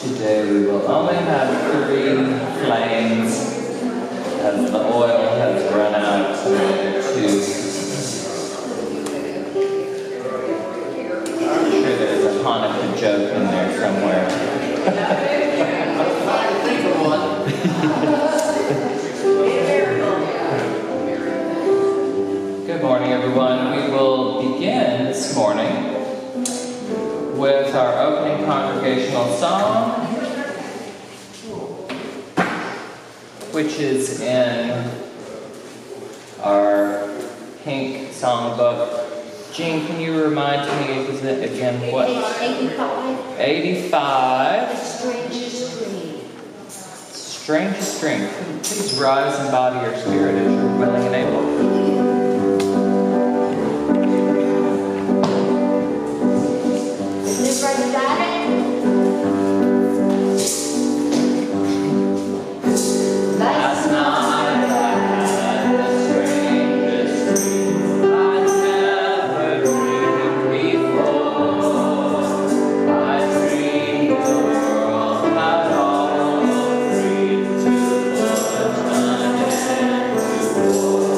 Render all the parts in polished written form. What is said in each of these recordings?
Today we will only have 3 flames as the oil has run out to the 2. I'm sure there's a Hanukkah joke in there somewhere. Good morning, everyone. We will begin this morning with our opening congregational song, which is in our pink songbook. Jean, can you remind me again what? 85. 85. Strangest Dream. Strangest Dream. Please rise and body your spirit as you're willing and able. Everybody got it? Last night I had the strangest dream I'd never dreamed before. I dreamed the world had all agreed to put an end to war.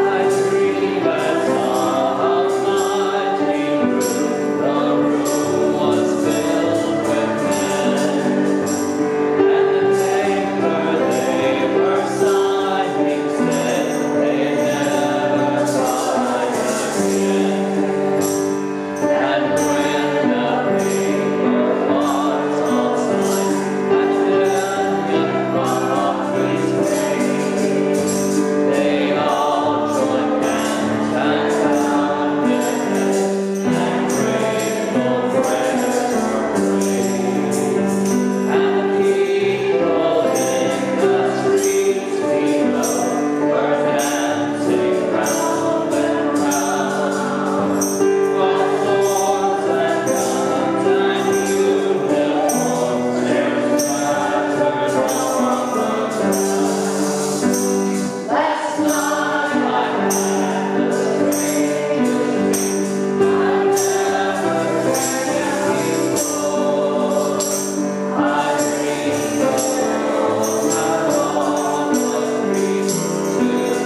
I dreamed I saw a mighty room. The room was filled with men, and the paper they were signing said they'd never sign again. And when the paper was all signed, and in Mockery's name, they all joined hands and bowed their heads, and grateful prayers were prayed. And the people in the streets below were dancing round and round, while swords and guns and uniforms they scattered on the ground. Last night I had the strangest dream I never dreamed before. I dreamed the world had all agreed to put an end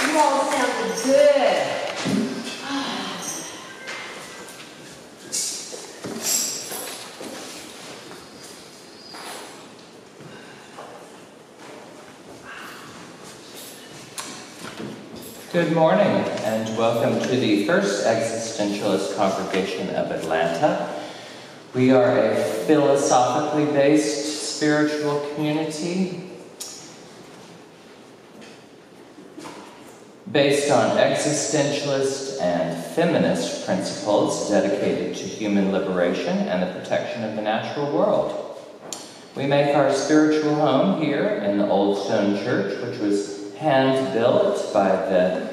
You all sounded good. Good morning, and welcome to the First Existentialist Congregation of Atlanta. We are a philosophically based spiritual community based on existentialist and feminist principles dedicated to human liberation and the protection of the natural world. We make our spiritual home here in the Old Stone Church, which was hand-built by the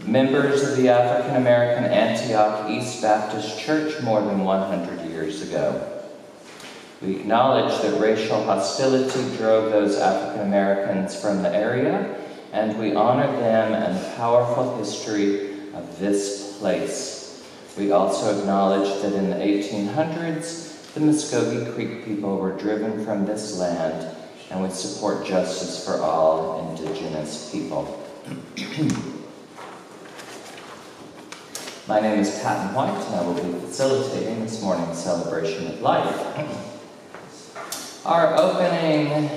members of the African American Antioch East Baptist Church more than 100 years ago. We acknowledge that racial hostility drove those African Americans from the area, and we honor them and the powerful history of this place. We also acknowledge that in the 1800s, the Muskogee Creek people were driven from this land, and we support justice for all Indigenous people. My name is Patton White, and I will be facilitating this morning's celebration of life. Our opening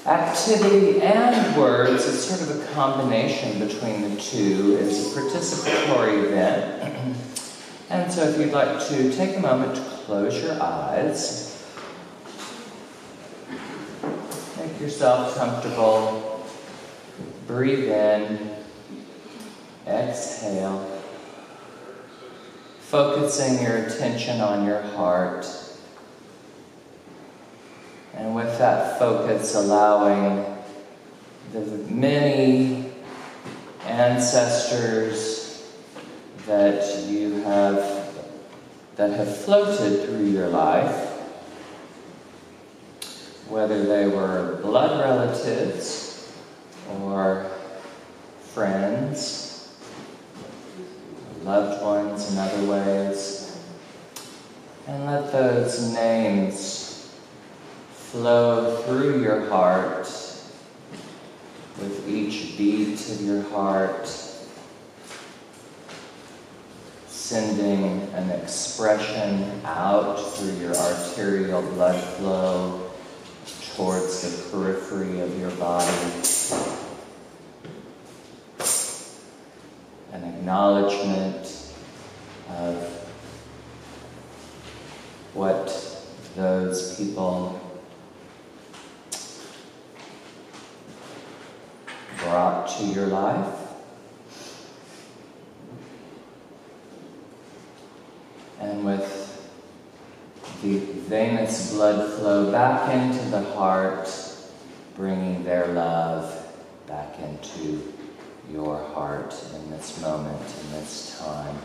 activity and words is sort of a combination between the two. It's a participatory event. And so if you'd like to take a moment to close your eyes, make yourself comfortable, breathe in, Exhale. Focusing your attention on your heart. And with that focus, allowing the many ancestors that have floated through your life, whether they were blood relatives or friends, loved ones in other ways, and let those names flow through your heart with each beat of your heart, sending an expression out through your arterial blood flow towards the periphery of your body. An acknowledgement of what those people brought to your life. And with the venous blood flow back into the heart, bringing their love back into your heart in this moment, in this time.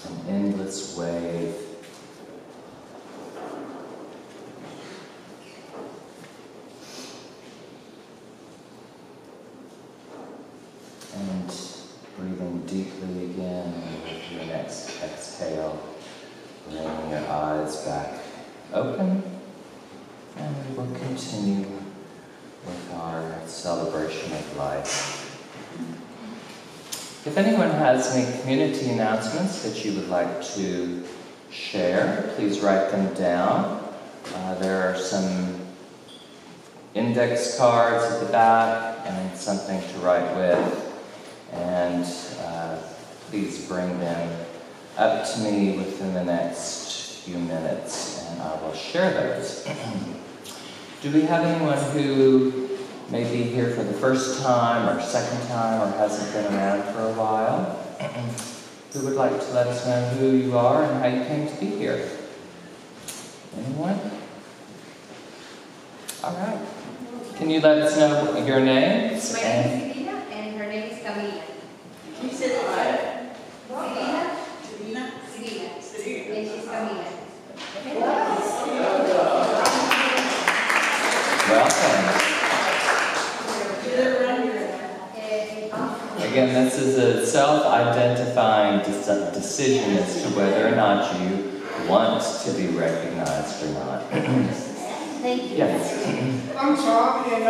An endless wave. And breathing deeply again, and with your next exhale, bringing your eyes back open, and we will continue with our celebration of life. If anyone has any community announcements that you would like to share, please write them down. There are some index cards at the back and something to write with. And please bring them up to me within the next few minutes, and I will share those. Do we have anyone who may be here for the first time or second time or hasn't been around for a while, who would like to let us know who you are and how you came to be here? Anyone? All right. Can you let us know your name? My name is Sabina, and her name is Camila. You said it right. Sabina? Sabina. And she's Camila. Welcome. Again, this is a self-identifying decision as to whether or not you want to be recognized or not. Thank you. Yes. I'm Tom, and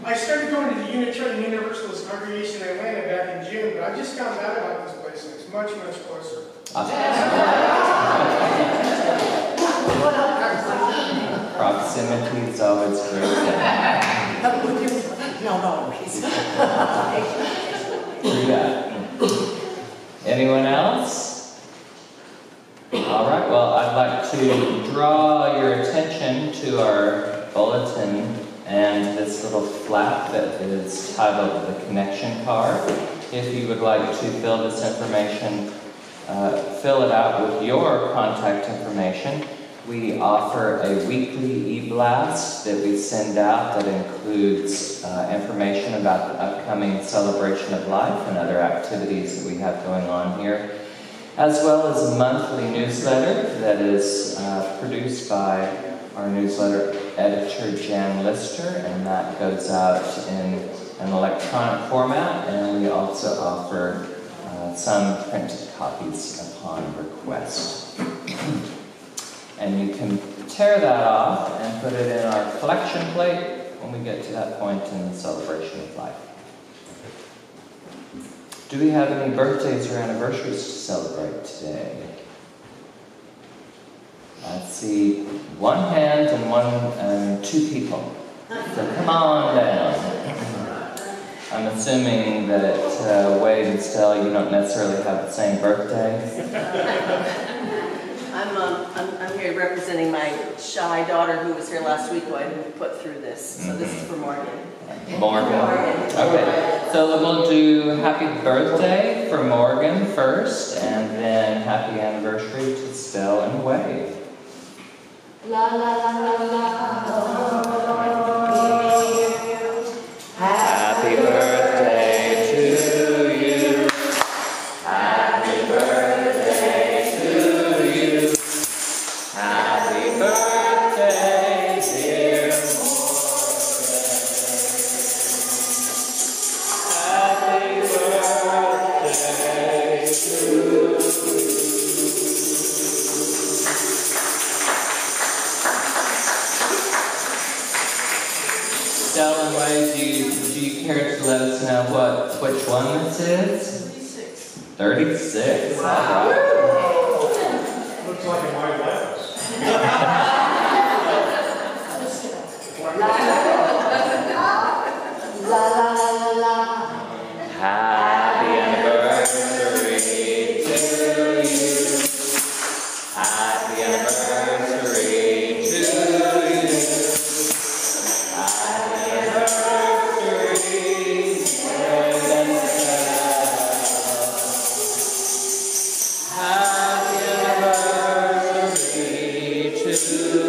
I started going to the Unitarian Universalist Congregation in Atlanta back in June, but I just found out about this place, and it's much, much closer. Proximity is always great. Not always. True that. Anyone else? All right, well, I'd like to draw your attention to our bulletin and this little flap that is titled the connection card. If you would like to fill this information, fill it out with your contact information. We offer a weekly e-blast that we send out that includes information about the upcoming celebration of life and other activities that we have going on here, as well as a monthly newsletter that is produced by our newsletter editor, Jan Lister, and that goes out in an electronic format, and we also offer some printed copies upon request. And you can tear that off and put it in our collection plate when we get to that point in the celebration of life. Do we have any birthdays or anniversaries to celebrate today? I see one hand and two people. So come on down. I'm assuming that Wade and Stella, you don't necessarily have the same birthday. I'm here representing my shy daughter who was here last week who I didn't put through this. So this is for Morgan. Morgan. Okay, so we'll do happy birthday for Morgan first, and then happy anniversary to Stell and Wade. La la la la la. Happy birthday to you. Happy birthday to you. Happy birthday, dear Morgan. Happy birthday to you. Stell and Wade, do you care to let us know which one this is? 36. All right. Looks like a white lighthouse. La la la la la. Happy anniversary to you. Happy anniversary to you. Happy anniversary, Fred and Stell. Happy anniversary to you.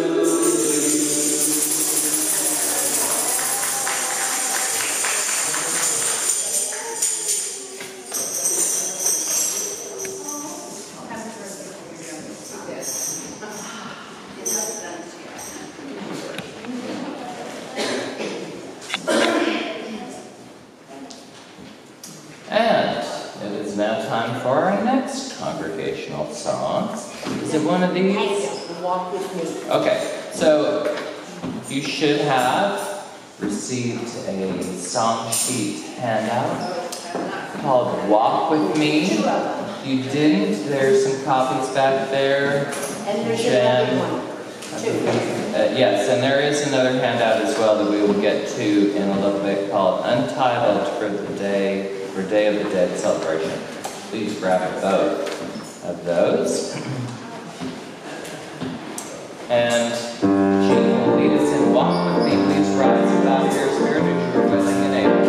And it is now time for our next congregational song. Is it one of these? Walk with me. Okay, so you should have received a song sheet handout called Walk With Me. If you didn't, there's some copies back there. And there's Jen. another one. Yes, and there is another handout as well that we will get to in a little bit called Untitled for Day of the Dead celebration. Please grab both of those. And Jean will lead us in Walk With Me. Please rise and bow your spirit as you are willing and able.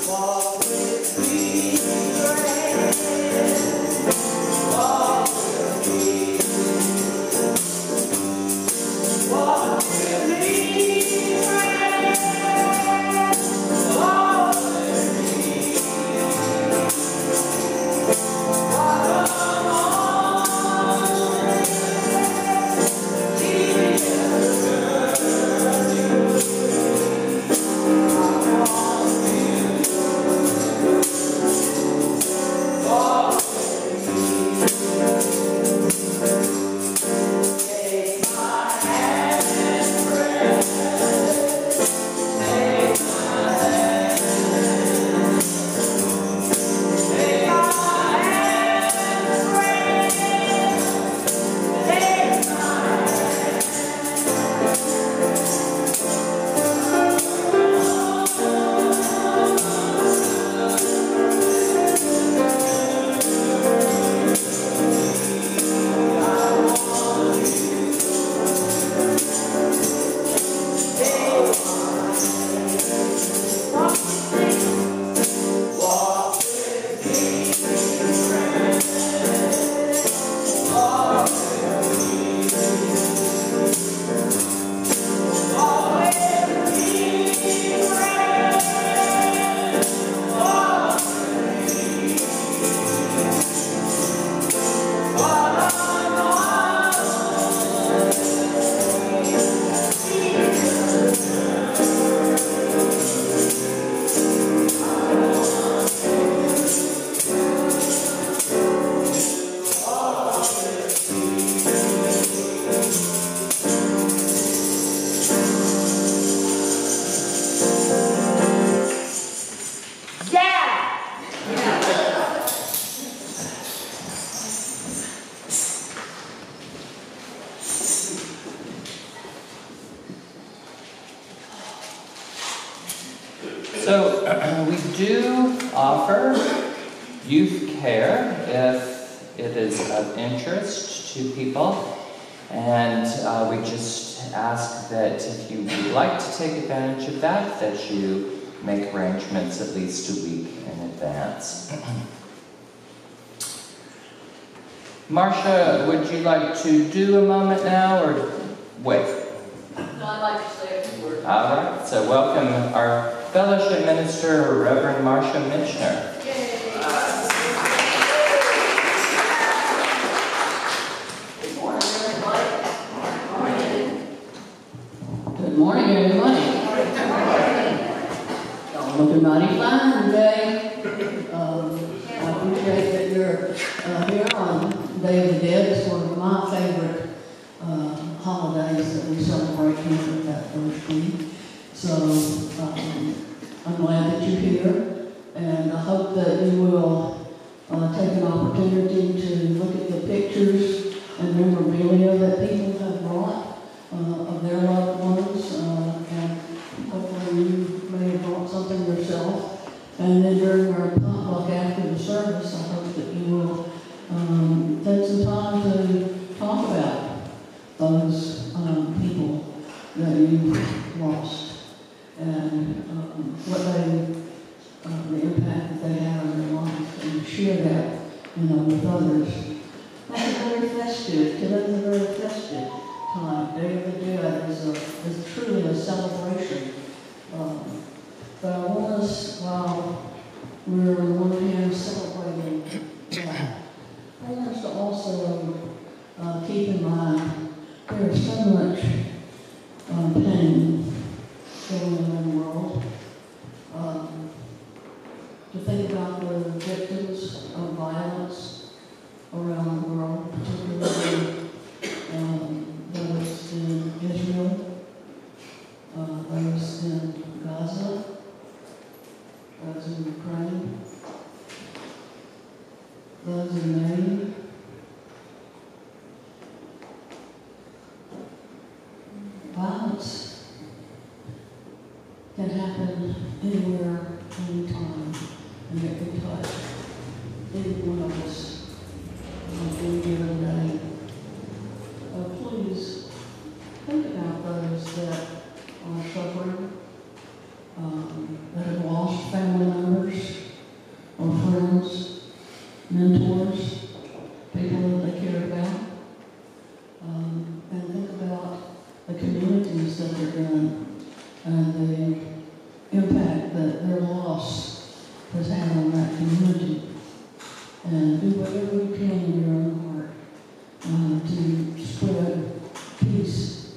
Walk do offer youth care if it is of interest to people. And we just ask that if you would like to take advantage of that, that you make arrangements at least a week in advance. Marsha, would you like to do a moment now or wait? No, I'd like to say a few words. All right, so welcome our fellowship minister, Reverend Marsha Mitchiner. Good morning, everybody. Y'all looking mighty fine today. I appreciate that you're here on Day of the Dead. It's one of my favorite holidays that we celebrate here at that first week. So I'm glad that you're here, and I hope that you will take an opportunity to look at the pictures and memorabilia that people have brought of their loved ones, and hopefully you may have brought something yourself. And then during our potluck after the service, I hope that you will take some time to talk about those people that you've lost and what the impact that they have in their life, and share that, with others. That's very festive. Today's a very festive time. Day of the Dead is truly a celebration. But I want us, while we're on one hand celebrating that, I want us to also keep in mind there is so much pain going on in the world. To think about the victims of violence around the world, particularly those in Israel, those in Gaza, those in Ukraine, those in Maine. Violence can happen anywhere, anytime, and it can touch any one of us on any given day. Please think about those that are suffering, that have lost family members or friends, mentors, people that they care about, and think about the communities that they're in and the impact that their loss has had on that community. And do whatever you can in your own heart to spread peace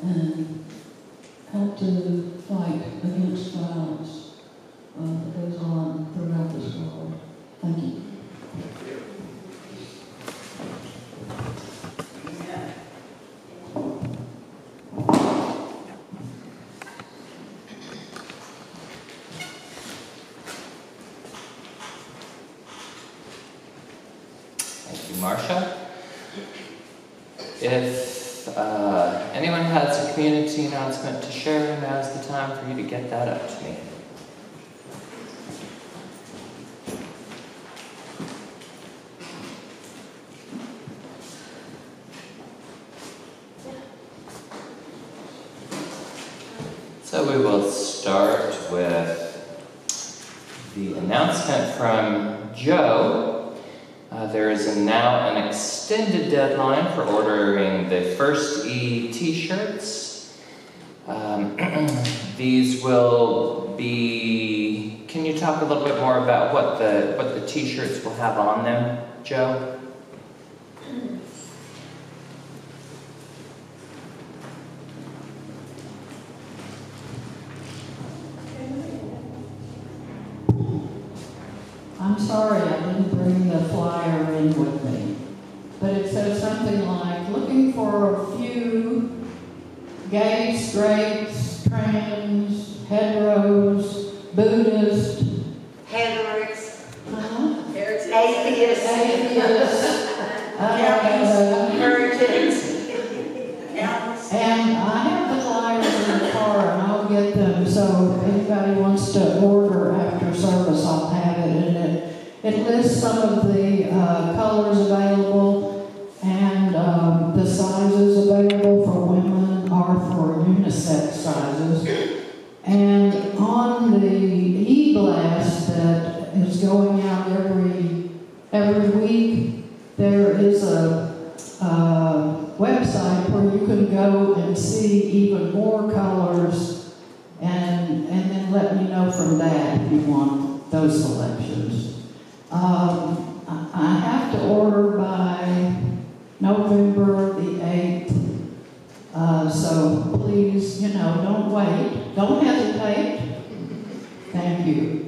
and help to fight against violence that goes on throughout this world. Thank you. Thank you, Marsha. If anyone has a community announcement to share, now's the time for you to get that up to me. So we will start with the announcement from Joe. There is now an extended deadline for ordering the First E t-shirts. These will be, can you talk a little bit more about what the t-shirts will have on them, Joe? I'm sorry I didn't bring the flyer in with me, but it says something like, looking for a few gay, straights, trans, heteros, Buddhists, Heretics, Heretics. atheists, heretics, and I have the flyers in the car and I'll get them, so if anybody wants to order lists some of the colors available and the sizes available for women are for unisex sizes. And on the e-blast that is going out every week, there is a website where you can go and see even more colors and then let me know from that if you want those selections. I have to order by November the 8th, so please, don't wait. Don't hesitate. Thank you.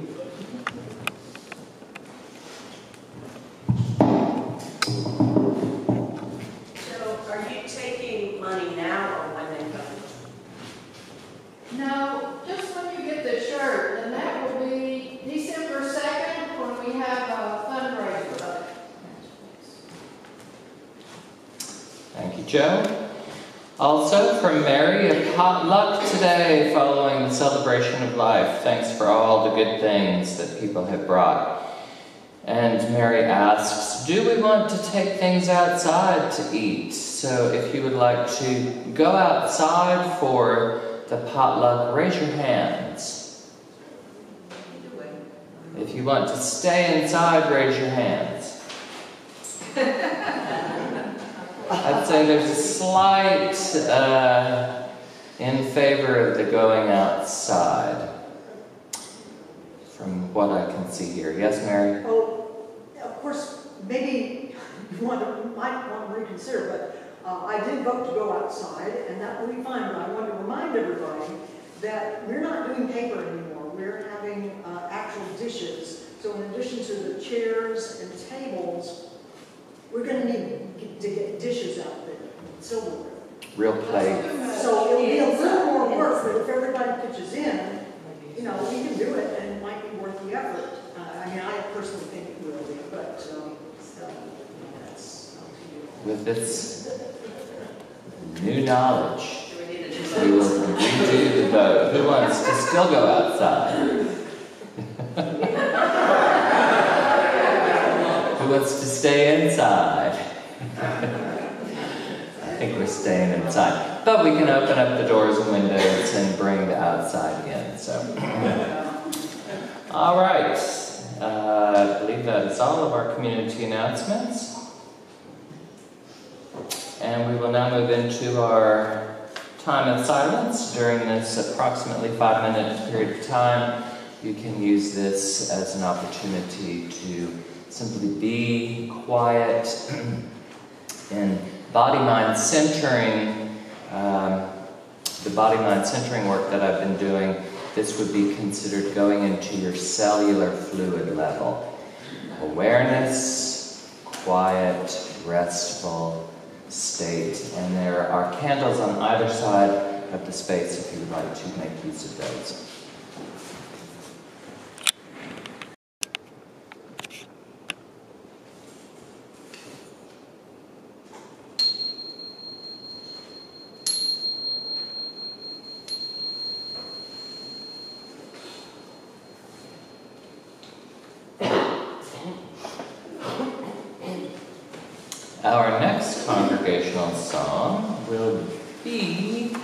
No, just when you get the shirt, and that will be December 2nd when we have a fundraiser. Thank you, Joe. Also, from Mary, a potluck today following the celebration of life. Thanks for all the good things that people have brought. And Mary asks, do we want to take things outside to eat? So if you would like to go outside for the potluck, raise your hands. If you want to stay inside, raise your hands. I'd say there's a slight in favor of the going outside, from what I can see here. Yes, Mary? Oh, of course, maybe you might want to reconsider, but I did vote to go outside, and that will be fine, but I want to remind everybody that we're not doing paper anymore. We're having actual dishes. So in addition to the chairs and tables, we're going to need to get dishes out there, silverware. Real plate. So it'll be a little more work, but if everybody pitches in, we can do it, and it might be worth the effort. I personally think it will be, but that's up to you. With this new knowledge, we will redo the vote. Who wants to still go outside? Who wants to stay inside? I think we're staying inside. But we can open up the doors and windows and bring the outside in. So, all right. I believe that is all of our community announcements. And we will now move into our time of silence. During this approximately 5-minute period of time, you can use this as an opportunity to simply be quiet and body-mind centering. The body-mind centering work that I've been doing, this would be considered going into your cellular fluid level. Awareness, quiet, restful state. And there are candles on either side of the space if you would like to make use of those. Our next congregational song will be,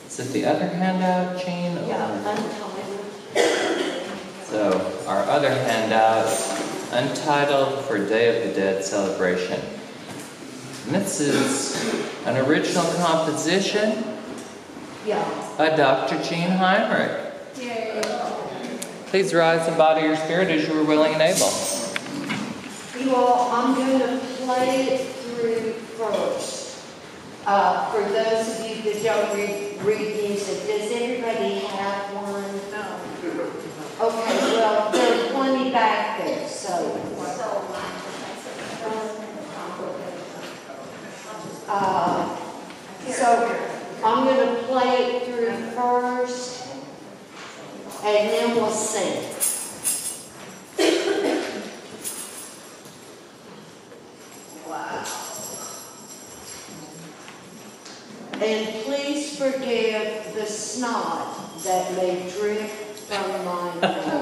is it the other handout, Jean? Yeah, So, our other handout, Untitled for Day of the Dead Celebration. And this is an original composition by Dr. Jean Heinrich. Yay. Please rise and body your spirit as you are willing and able. You all, I'm going to play it through first. For those of you that don't read music, does everybody have one? No. Okay, well, there's plenty back there, so I'm going to play it through first, and then we'll sing. And please forgive the snot that may drip from my nose.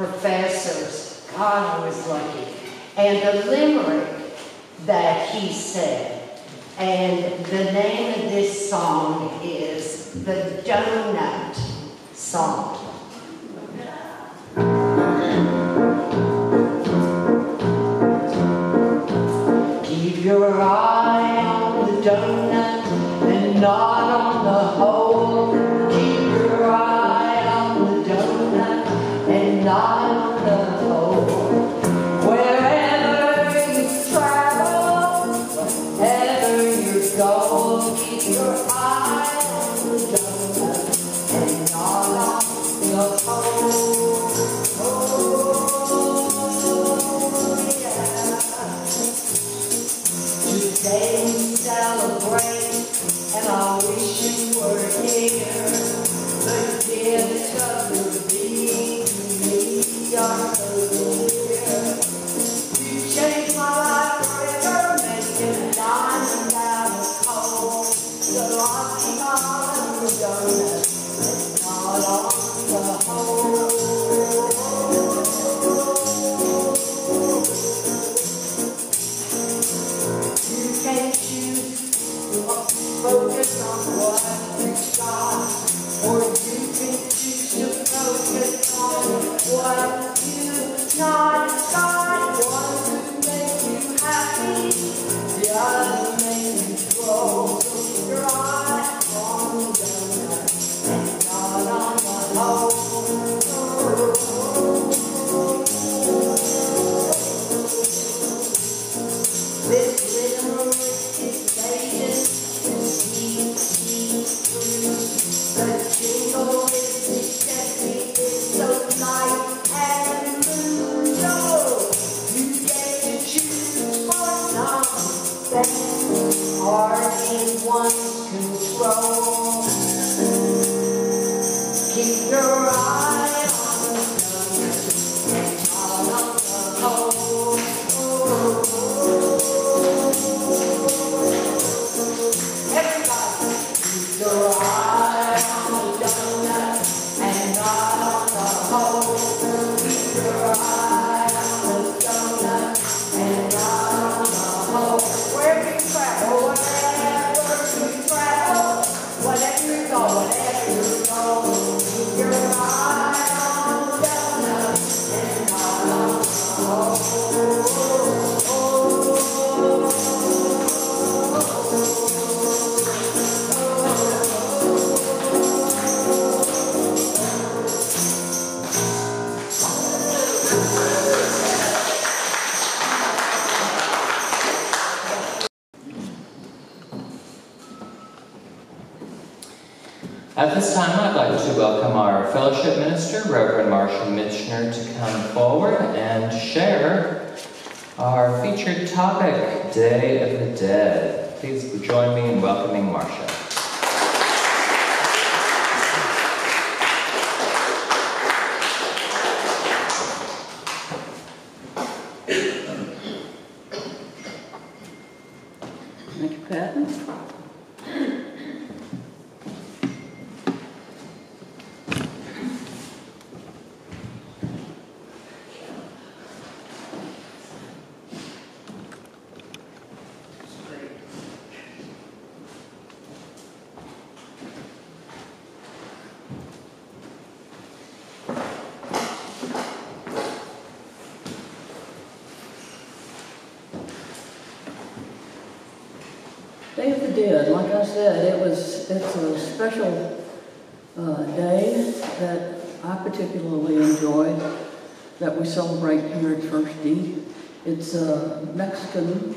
professors. God, I was lucky. And the limerick that he said. And the name of this song is the Donut Song. Keep your eye on the donut and not on the hole. Keep your eye on the donut and not on the hole. Wherever you travel, wherever you go, keep your eye on the donut and not on the hole. Today we celebrate, and I wish you were here. The gifts of your being to me are so dear. You changed my life forever, making a diamond out of coal. So I'll keep on the donut, and not on the hole. Focus on what you got, or you can choose to focus on what you not got. One could make you happy, the other make you grow. So keep your eye on the donut and not on the hole. This limerick is dated. The jingle is majestic, it's so light and blue. No, you get to choose for some that are in one's control. Keep your eye on the donut and not on the hole. Everybody, keep your eye on the donut and not on the hole. Keep your eye on the donut and not on the hole. Wherever you travel, whatever you go, keep your eye on the donut and not on the hole. At this time, I'd like to welcome our fellowship minister, Reverend Marsha Mitchiner, to come forward and share our featured topic, Day of the Dead. Please join me in welcoming Marsha. Thank you, Patton. Day of the Dead, like I said, it's a special day that I particularly enjoy, that we celebrate here at First E. It's a Mexican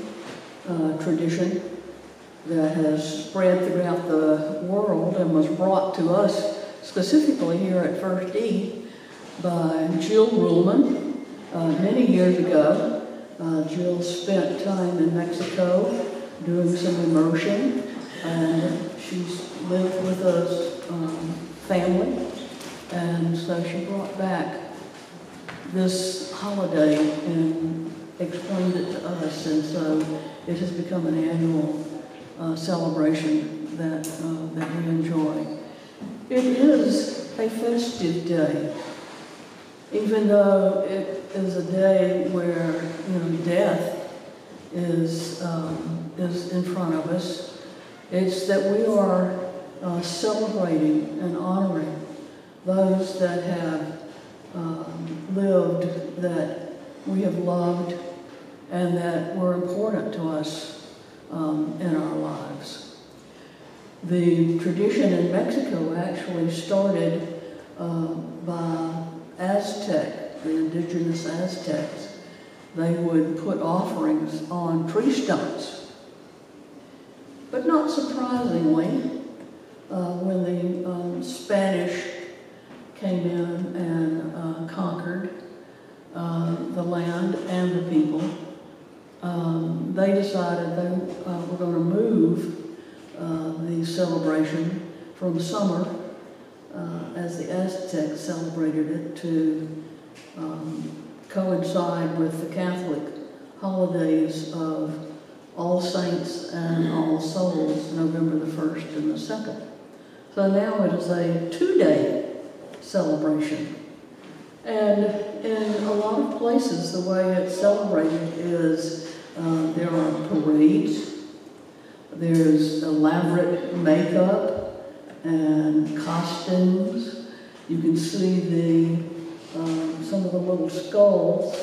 tradition that has spread throughout the world and was brought to us specifically here at First E by Jill Ruhlman many years ago. Jill spent time in Mexico doing some immersion, and she's lived with us family, and so she brought back this holiday and explained it to us, and so it has become an annual celebration that we enjoy. It is a festive day. even though it is a day where, death is in front of us, it's that we are celebrating and honoring those that have lived, that we have loved, and that were important to us in our lives. The tradition in Mexico actually started by Aztec, the indigenous Aztecs. They would put offerings on tree stumps. But not surprisingly, when the Spanish came in and conquered the land and the people, they decided they were going to move the celebration from summer, as the Aztecs celebrated it, to coincide with the Catholic holidays of All Saints and All Souls, November the 1st and the 2nd. So now it is a 2-day celebration. And in a lot of places, the way it's celebrated is there are parades, there's elaborate makeup and costumes. You can see some of the little skulls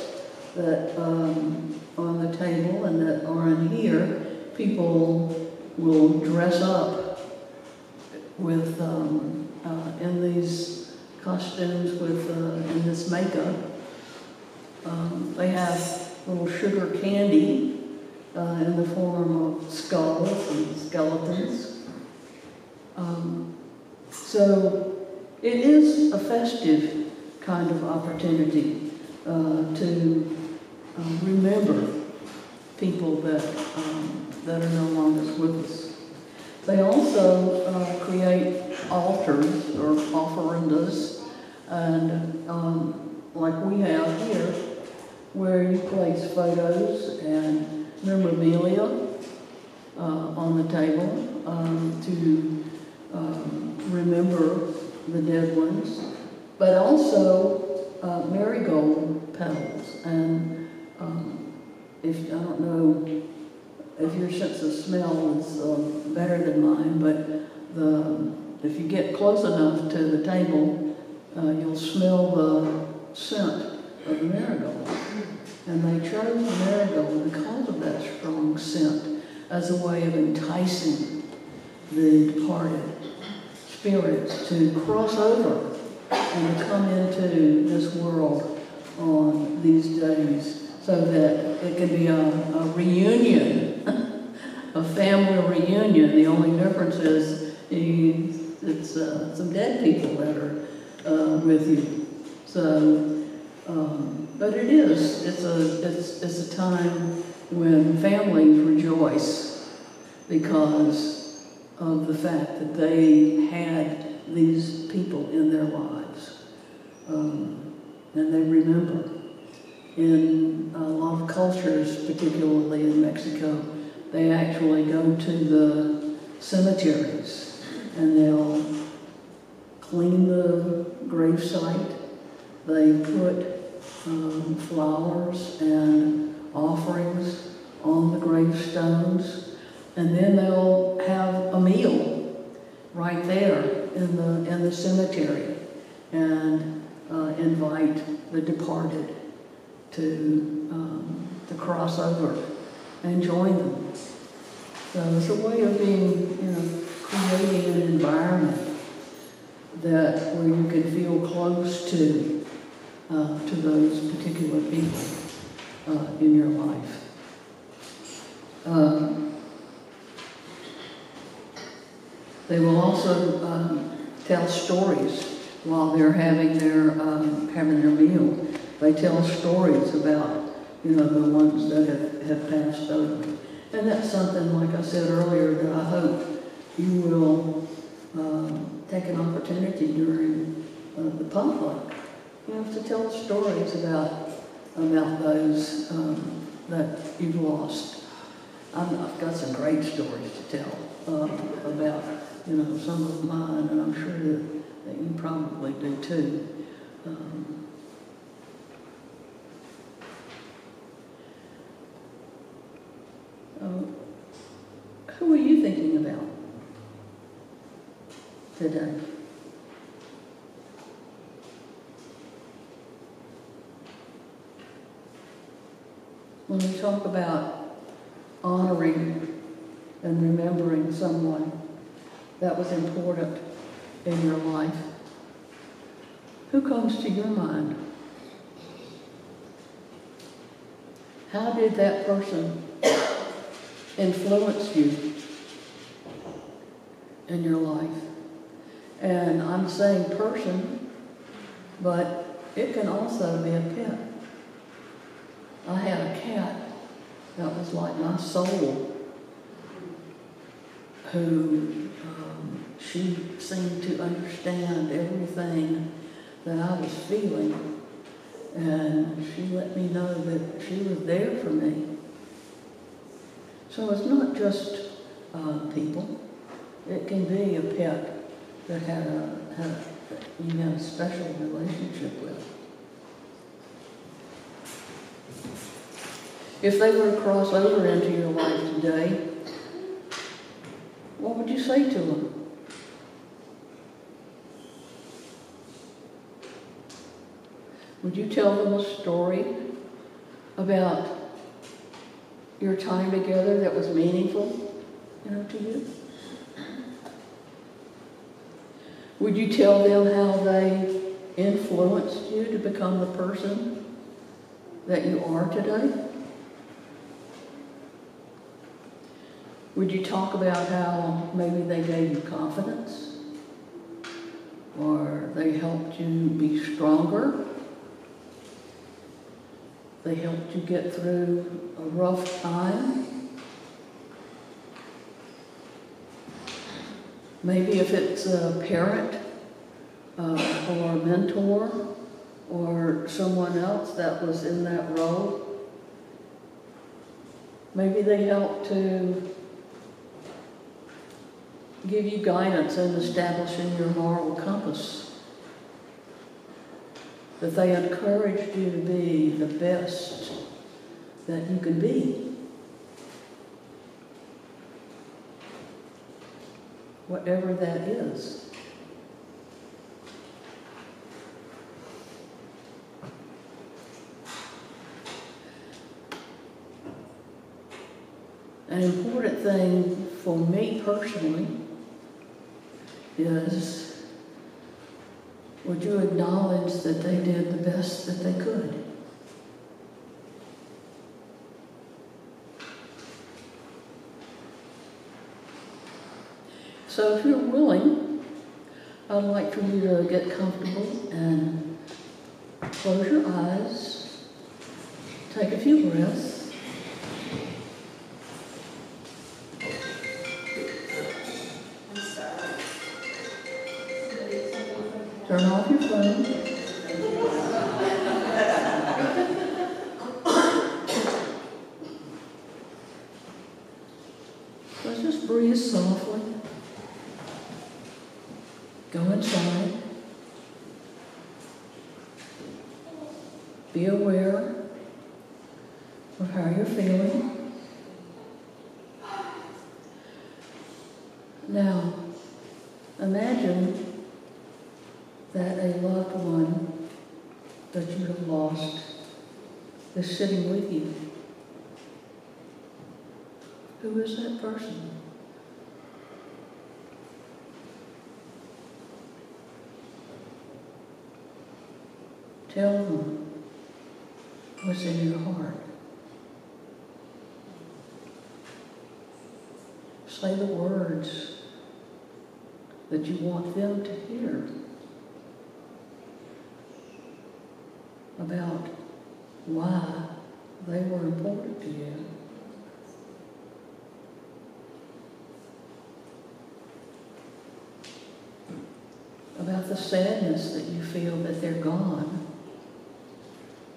that on the table and that are in here. People will dress up with in these costumes with in this makeup. They have little sugar candy in the form of skulls and skeletons. So it is a festive kind of opportunity to remember people that are no longer with us. They also create altars or ofrendas, and like we have here, where you place photos and memorabilia on the table to remember the dead ones, but also marigold petals. And I don't know if your sense of smell is better than mine, but if you get close enough to the table, you'll smell the scent of the marigold. And they chose the marigold because of that strong scent as a way of enticing the departed spirits to cross over and to come into this world on these days, so that it can be a reunion, a family reunion. The only difference is it's some dead people that are with you. So, but it's a time when families rejoice because of the fact that they had these people in their lives, and they remember. In a lot of cultures, particularly in Mexico, they actually go to the cemeteries and they'll clean the gravesite. They put flowers and offerings on the gravestones, and then they'll have a meal right there in the cemetery and invite the departed to cross over and join them. So it's a way of creating an environment that where you can feel close to those particular people in your life. They will also tell stories while they're having their meal. They tell stories about, the ones that have passed over. And that's something, like I said earlier, that I hope you will take an opportunity during the potluck, to tell stories about those that you've lost. I've got some great stories to tell about, some of mine, and I'm sure that you probably do too. Who are you thinking about today? When we talk about honoring and remembering someone that was important in your life, who comes to your mind? How did that person influence you in your life? And I'm saying person, but it can also be a pet. I had a cat that was like my soul, who she seemed to understand everything that I was feeling, and she let me know that she was there for me. So it's not just people. It can be a pet that you had a special relationship with. If they were to cross over into your life today, what would you say to them? Would you tell them a story about your time together that was meaningful, to you? Would you tell them how they influenced you to become the person that you are today? Would you talk about how maybe they gave you confidence, or they helped you be stronger? They helped you get through a rough time? Maybe if it's a parent or a mentor or someone else that was in that role, maybe they helped to give you guidance in establishing your moral compass, that they encouraged you to be the best that you could be. Whatever that is. An important thing for me personally is, would you acknowledge that they did the best that they could? So if you're willing, I'd like for you to get comfortable and close your eyes, take a few breaths. Turn off your phone. Let's just breathe softly. Go inside. Be aware of how you're feeling. Now, imagine that a loved one that you have lost is sitting with you. Who is that person? Tell them what's in your heart. Say the words that you want them to hear about why they were important to you. About the sadness that you feel that they're gone,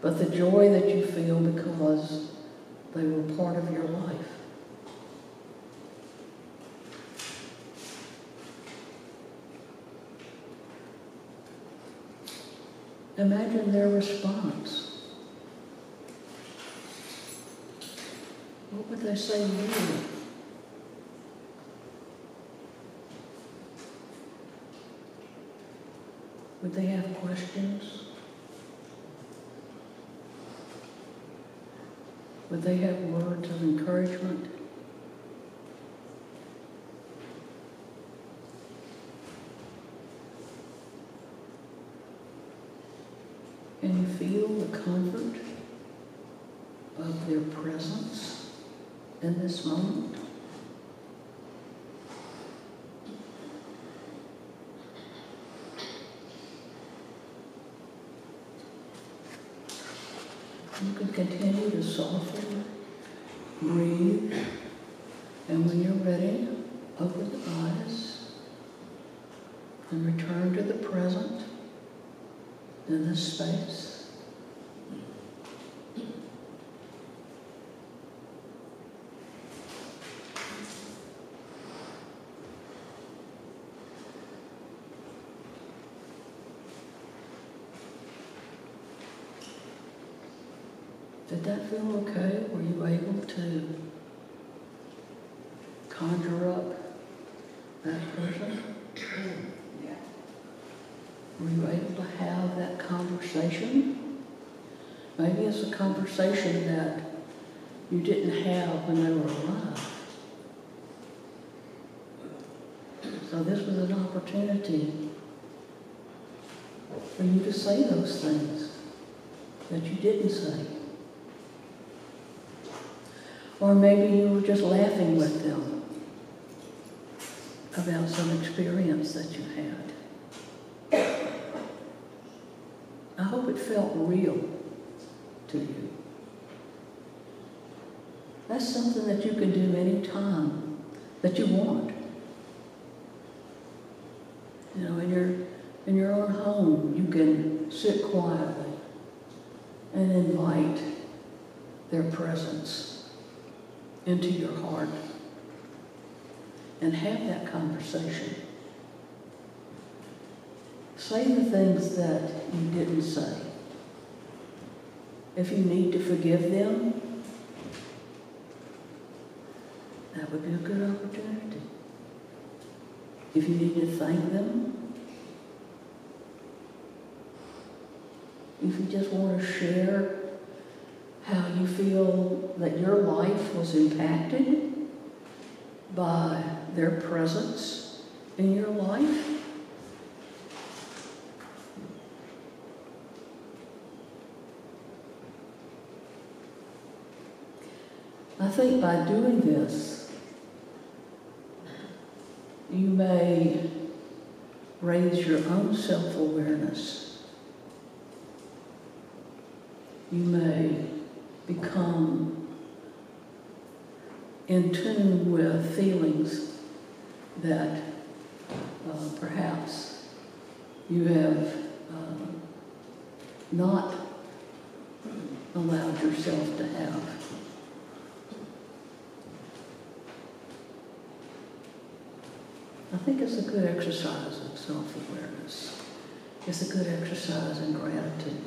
but the joy that you feel because they were part of your life. Imagine their response. What would they say to you? Would they have questions? Would they have words of encouragement? Can you feel the comfort of their presence in this moment? You can continue to soften, breathe, and when you're ready, open the eyes and return to the present in this space. Did that feel okay? Were you able to conjure up that person? Yeah. Were you able to have that conversation? Maybe it's a conversation that you didn't have when they were alive. So this was an opportunity for you to say those things that you didn't say. Or maybe you were just laughing with them about some experience that you had. I hope it felt real to you. That's something that you can do anytime that you want. You know, in your own home, you can sit quietly and invite their presence into your heart and have that conversation. Say the things that you didn't say. If you need to forgive them, that would be a good opportunity. If you need to thank them, if you just want to share how you feel that your life was impacted by their presence in your life. I think by doing this, you may raise your own self-awareness. You may become in tune with feelings that perhaps you have not allowed yourself to have. I think it's a good exercise in self-awareness. It's a good exercise in gratitude.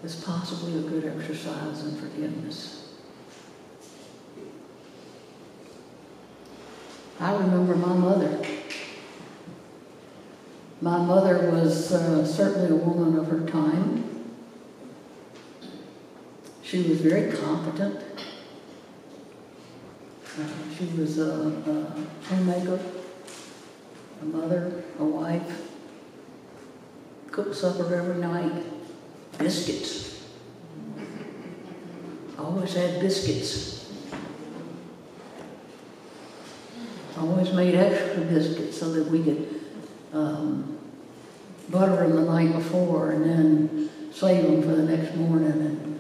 It's possibly a good exercise in forgiveness. I remember my mother. My mother was certainly a woman of her time. She was very competent. She was a homemaker, a mother, a wife, cooked supper every night. Biscuits. Always had biscuits. Always made extra biscuits so that we could butter them the night before and then save them for the next morning and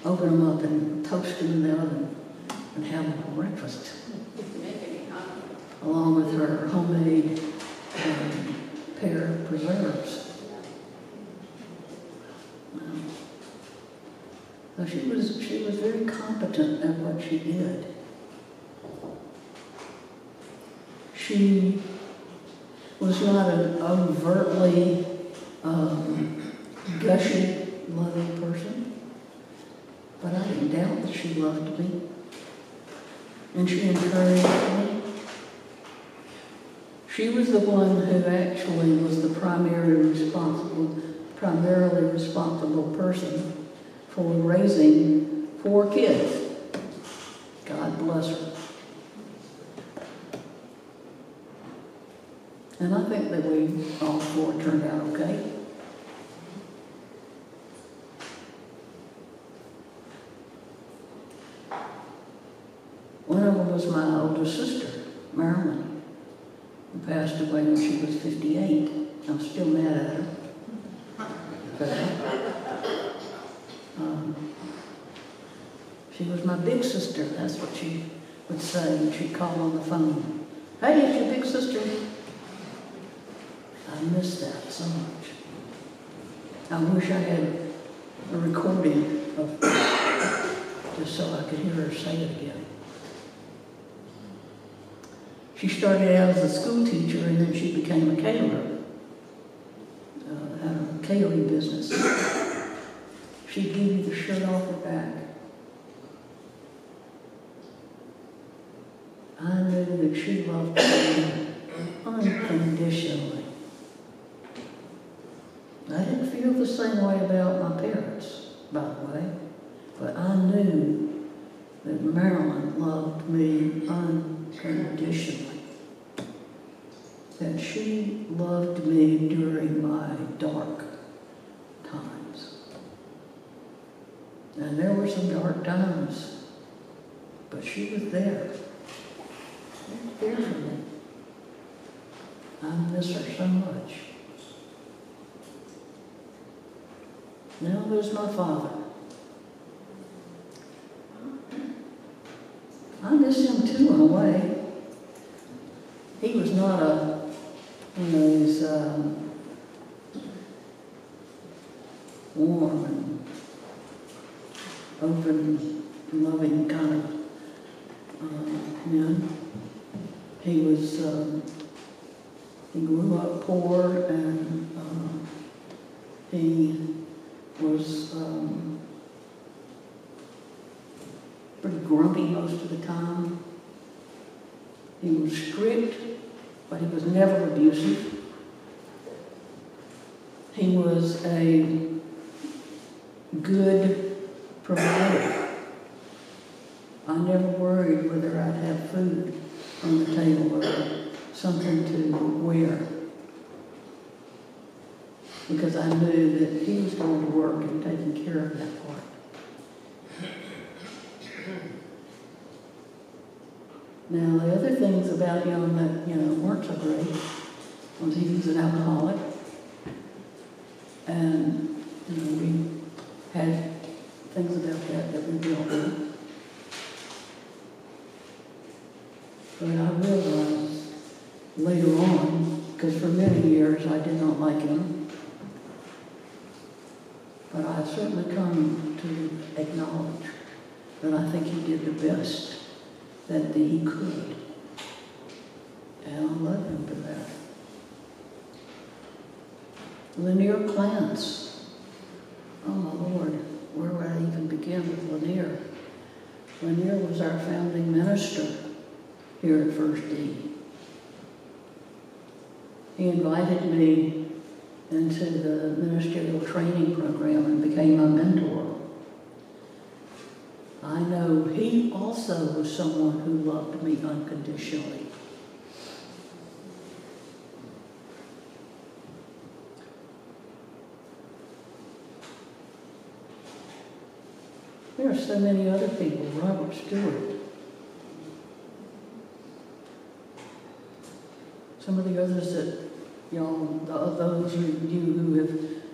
open them up and toast them in the oven and have them for breakfast. Along with her homemade pair of preserves. So she was very competent at what she did. She was not an overtly gushy, loving person, but I didn't doubt that she loved me. And she encouraged me. She was the one who actually was the primarily responsible person for raising 4 kids. God bless her. And I think that we all 4 turned out okay. One of them was my older sister, Marilyn, who passed away when she was 58. I'm still mad at her. She was my big sister. That's what she would say when she'd call on the phone. Hey, it's your big sister. I miss that so much. I wish I had a recording of just so I could hear her say it again. She started out as a school teacher and then she became a caterer. Had a catering business. She'd give you the shirt off her back. I knew that she loved me unconditionally. I didn't feel the same way about my parents, by the way, but I knew that Marilyn loved me unconditionally. That she loved me during my dark times. And there were some dark times, but she was there. She was there for me. I miss her so much. Now there's my father. I miss him too in a way. He was not one of these warm and open, loving kind of men. He was, he grew up poor and he was pretty grumpy most of the time. He was strict, but he was never abusive. He was a good provider. I never worried whether I'd have food on the table or something to wear, because I knew that he was going to work and taking care of that part. Now, the other things about him that, weren't so great was he was an alcoholic. And, we had things about that we dealt with. But I realized later on, because for many years I did not like him, but I've certainly come to acknowledge that I think he did the best that he could. And I love him for that. Lanier Clance. Oh my Lord, where would I even begin with Lanier? Lanier was our founding minister here at First E. He invited me into the ministerial training program and became my mentor. I know he also was someone who loved me unconditionally. There are so many other people, Robert Stewart. Some of the others that, those of you who have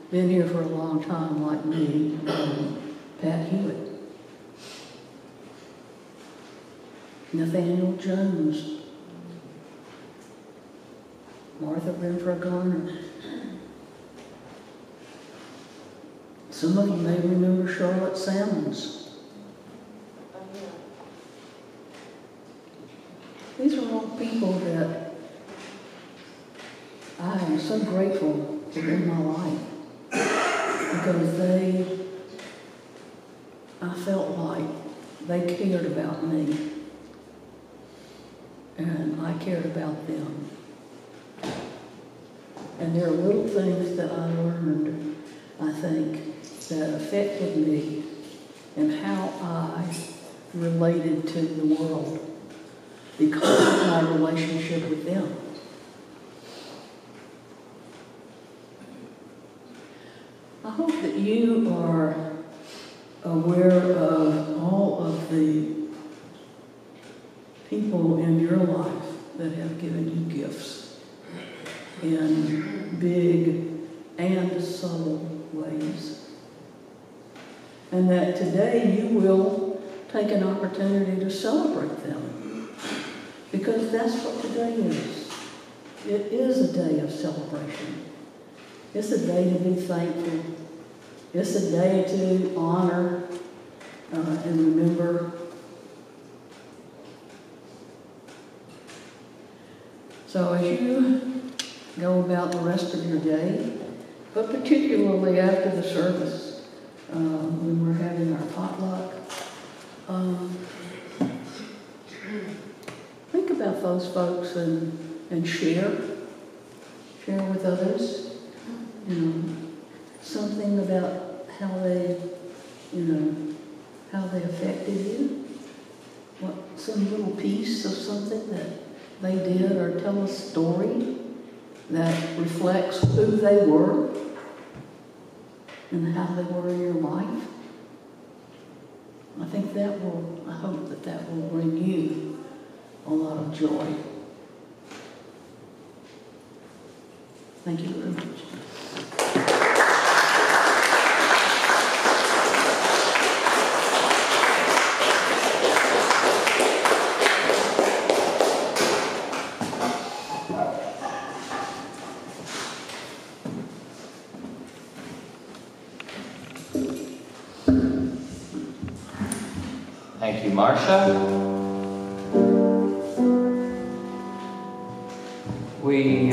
been here for a long time, like me, Pat Hewitt. Nathaniel Jones, Martha Renfro Garner. Some of you may remember Charlotte Salmons. These are all people that I am so grateful for in my life, because I felt like they cared about me. And I cared about them. And there are little things that I learned, I think, that affected me and how I related to the world because of my relationship with them. I hope that you are aware of all of the people in your life that have given you gifts in big and subtle ways. And that today you will take an opportunity to celebrate them. Because that's what today is. It is a day of celebration. It's a day to be thankful. It's a day to honor and remember. So as you go about the rest of your day, but particularly after the service, when we're having our potluck, think about those folks and share with others, something about how they, how they affected you. Some little piece of something that they did, or tell a story that reflects who they were and how they were in your life. I think I hope that will bring you a lot of joy. Thank you very much. Thank you, Marsha. We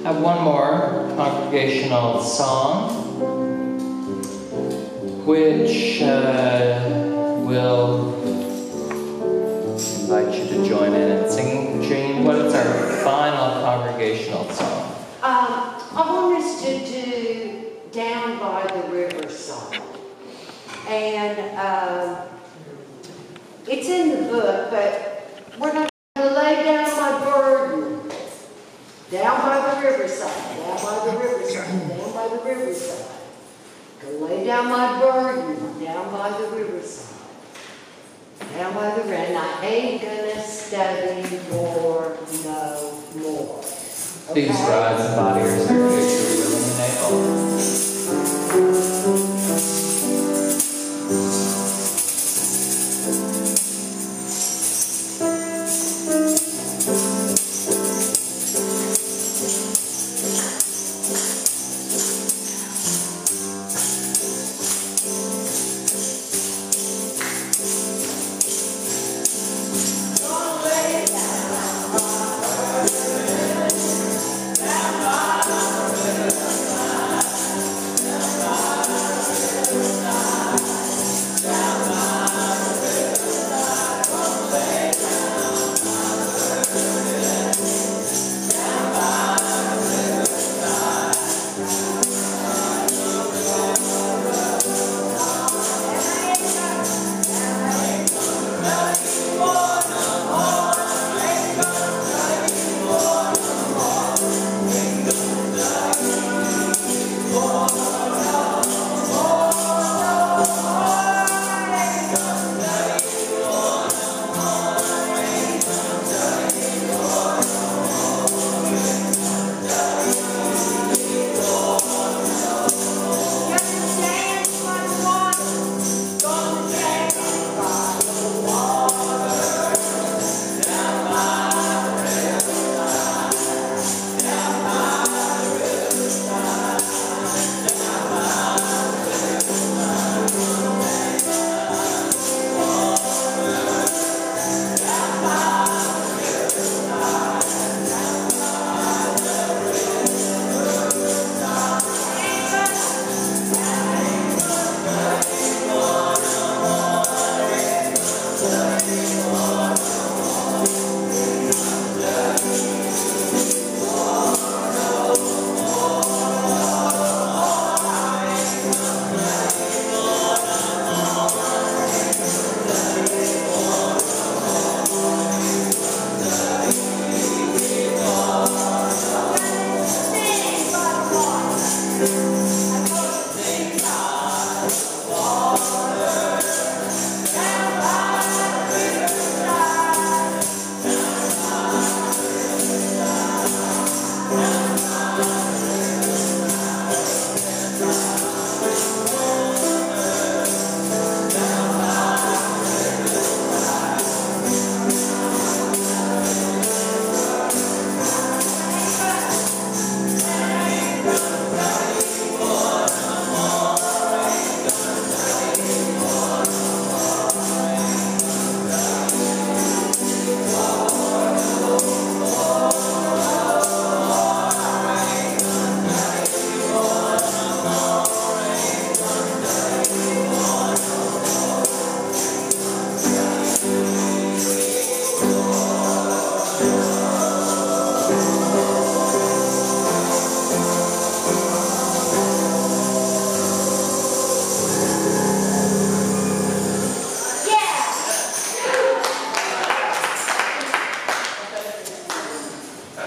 have one more congregational song, which will invite you to join in and sing. Jean, what is our final congregational song? I want us to do Down by the Riverside. And it's in the book, but we're not going to lay down my burden. Down by the riverside, down by the riverside, down by the riverside. To lay down my burden, down by the riverside. Down by the river, and I ain't gonna study for no more. Please rise and body your future willing and able.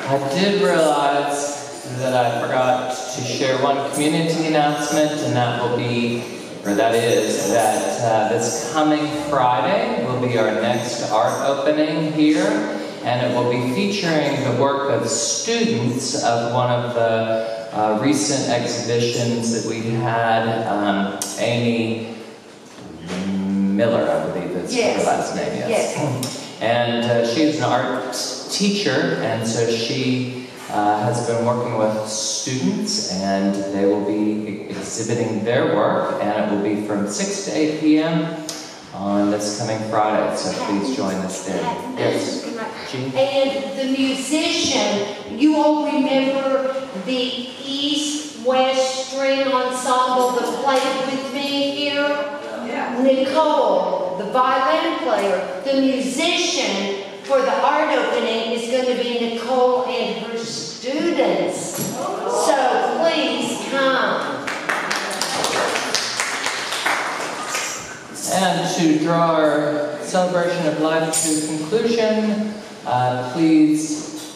I did realize that I forgot to share one community announcement, and that is that this coming Friday will be our next art opening here, and it will be featuring the work of students of one of the recent exhibitions that we had. Amy Miller, I believe is her last name, yes. And she is an art teacher, and so she has been working with students, and they will be exhibiting their work, and it will be from 6 to 8 p.m. on this coming Friday, so please join us there. Yes, Jean? And the musician, you all remember the East-West String Ensemble that played with me here? Yeah. Nicole, the violin player, the musician for the art opening is going to be Nicole and her students. So please come. And to draw our celebration of life to conclusion, please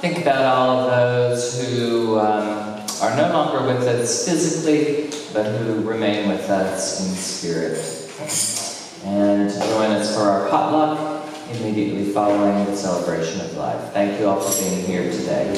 think about all of those who are no longer with us physically, but who remain with us in spirit. And join us for our potluck immediately following the celebration of life. Thank you all for being here today.